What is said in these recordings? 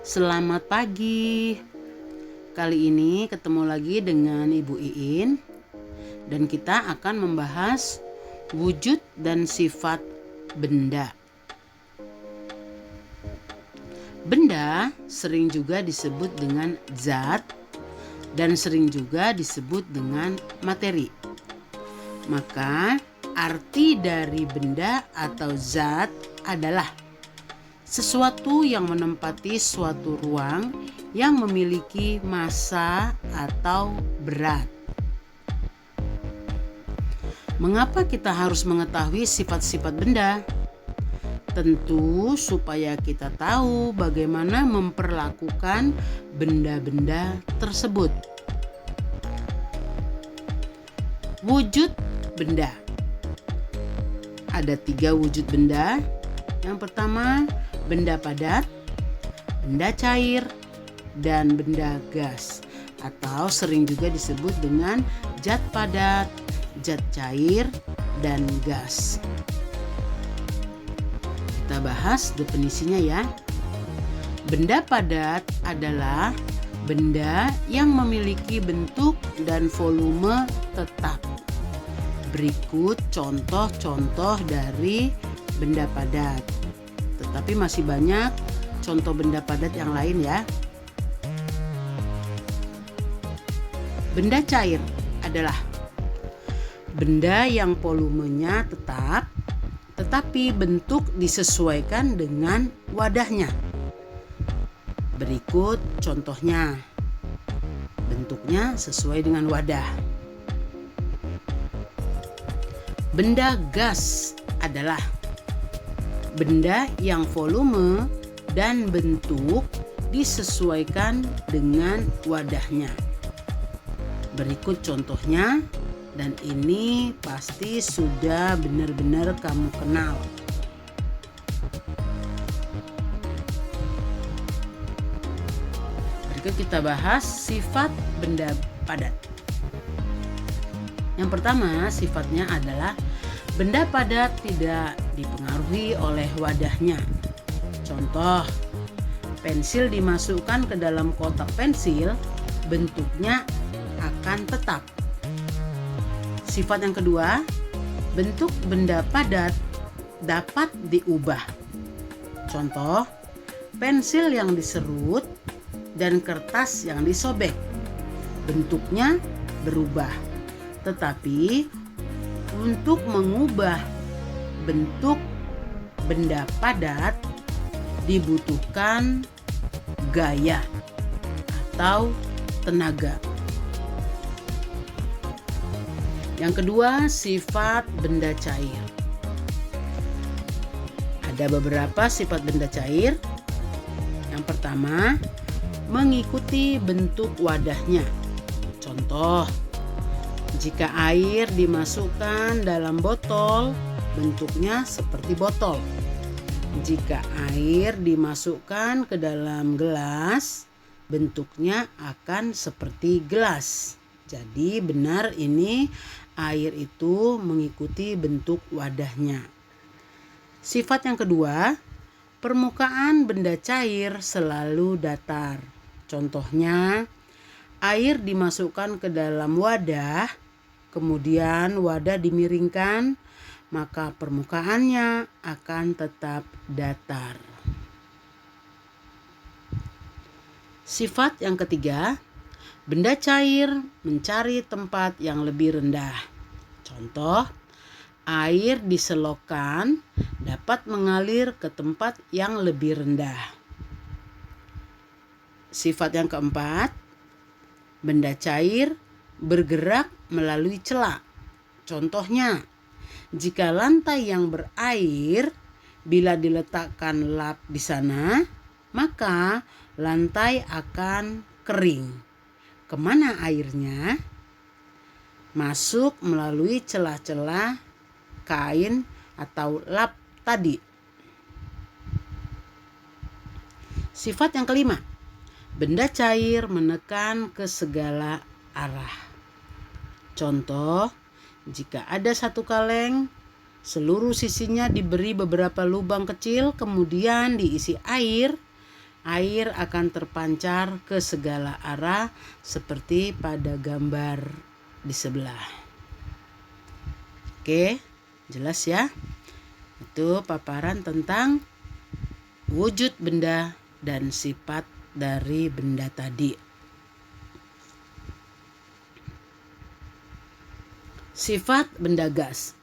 Selamat pagi. Kali ini ketemu lagi dengan Ibu Iin dan kita akan membahas wujud dan sifat benda. Benda sering juga disebut dengan zat dan sering juga disebut dengan materi. Maka arti dari benda atau zat adalah sesuatu yang menempati suatu ruang yang memiliki massa atau berat. Mengapa kita harus mengetahui sifat-sifat benda? Tentu supaya kita tahu bagaimana memperlakukan benda-benda tersebut. Wujud benda. Ada 3 wujud benda. Yang pertama, benda padat, benda cair, dan benda gas, atau sering juga disebut dengan zat padat, zat cair, dan gas. Kita bahas definisinya ya. Benda padat adalah benda yang memiliki bentuk dan volume tetap. Berikut contoh-contoh dari benda padat. Tetapi masih banyak contoh benda padat yang lain ya. Benda cair adalah benda yang volumenya tetap, tetapi bentuk disesuaikan dengan wadahnya. Berikut contohnya. Bentuknya sesuai dengan wadah. Benda gas adalah benda yang volume dan bentuk disesuaikan dengan wadahnya. Berikut contohnya, dan ini pasti sudah benar-benar kamu kenal. Berikut kita bahas sifat benda padat. Yang pertama, sifatnya adalah benda padat tidak dipengaruhi oleh wadahnya. Contoh, pensil dimasukkan ke dalam kotak pensil, bentuknya akan tetap. Sifat yang kedua, bentuk benda padat dapat diubah. Contoh, pensil yang diserut dan kertas yang disobek. Bentuknya berubah. Tetapi untuk mengubah bentuk benda padat dibutuhkan gaya atau tenaga. Yang kedua, sifat benda cair. Ada beberapa sifat benda cair. Yang pertama, mengikuti bentuk wadahnya. Contoh, jika air dimasukkan dalam botol, bentuknya seperti botol. Jika air dimasukkan ke dalam gelas, bentuknya akan seperti gelas. Jadi benar ini air itu mengikuti bentuk wadahnya. Sifat yang kedua, permukaan benda cair selalu datar. Contohnya, air dimasukkan ke dalam wadah, kemudian wadah dimiringkan, maka permukaannya akan tetap datar. Sifat yang ketiga, benda cair mencari tempat yang lebih rendah. Contoh, air di selokan dapat mengalir ke tempat yang lebih rendah. Sifat yang keempat, benda cair bergerak melalui celah. Contohnya, jika lantai yang berair, bila diletakkan lap di sana, maka lantai akan kering. Kemana airnya? Masuk melalui celah-celah kain atau lap tadi. Sifat yang kelima, benda cair menekan ke segala arah. Contoh, jika ada satu kaleng, seluruh sisinya diberi beberapa lubang kecil, kemudian diisi air, air akan terpancar ke segala arah seperti pada gambar di sebelah. Oke, jelas ya? Itu paparan tentang wujud benda dan sifat dari benda tadi. Sifat benda gas.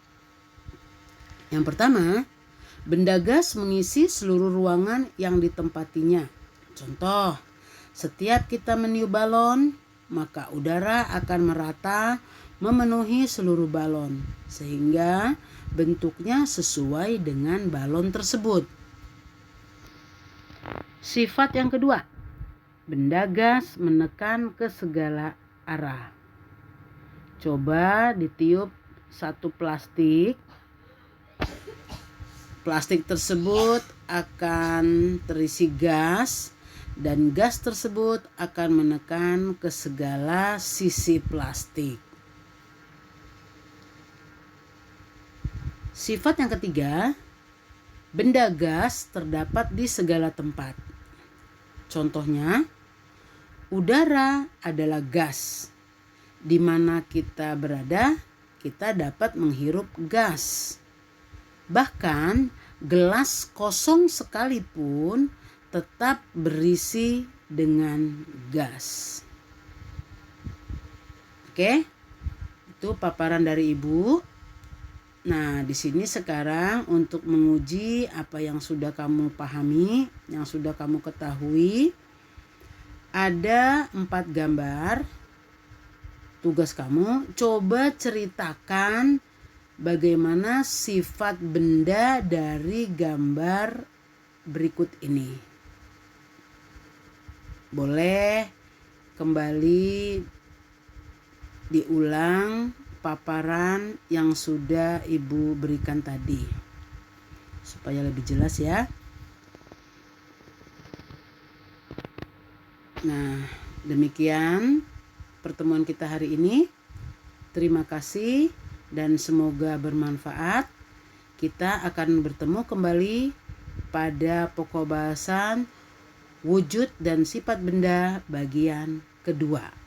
Yang pertama, benda gas mengisi seluruh ruangan yang ditempatinya. Contoh, setiap kita meniup balon, maka udara akan merata memenuhi seluruh balon, sehingga bentuknya sesuai dengan balon tersebut. Sifat yang kedua, benda gas menekan ke segala arah. Coba ditiup satu plastik. Plastik tersebut akan terisi gas dan gas tersebut akan menekan ke segala sisi plastik. Sifat yang ketiga, benda gas terdapat di segala tempat. Contohnya, udara adalah gas. Di mana kita berada, kita dapat menghirup gas. Bahkan gelas kosong sekalipun tetap berisi dengan gas. Oke, itu paparan dari Ibu. Nah, di sini sekarang untuk menguji apa yang sudah kamu pahami, yang sudah kamu ketahui, ada 4 gambar. Tugas kamu, coba ceritakan bagaimana sifat benda dari gambar berikut ini. Boleh kembali diulang paparan yang sudah Ibu berikan tadi supaya lebih jelas ya. Nah, demikian pertemuan kita hari ini. Terima kasih dan semoga bermanfaat. Kita akan bertemu kembali pada pokok bahasan wujud dan sifat benda bagian kedua.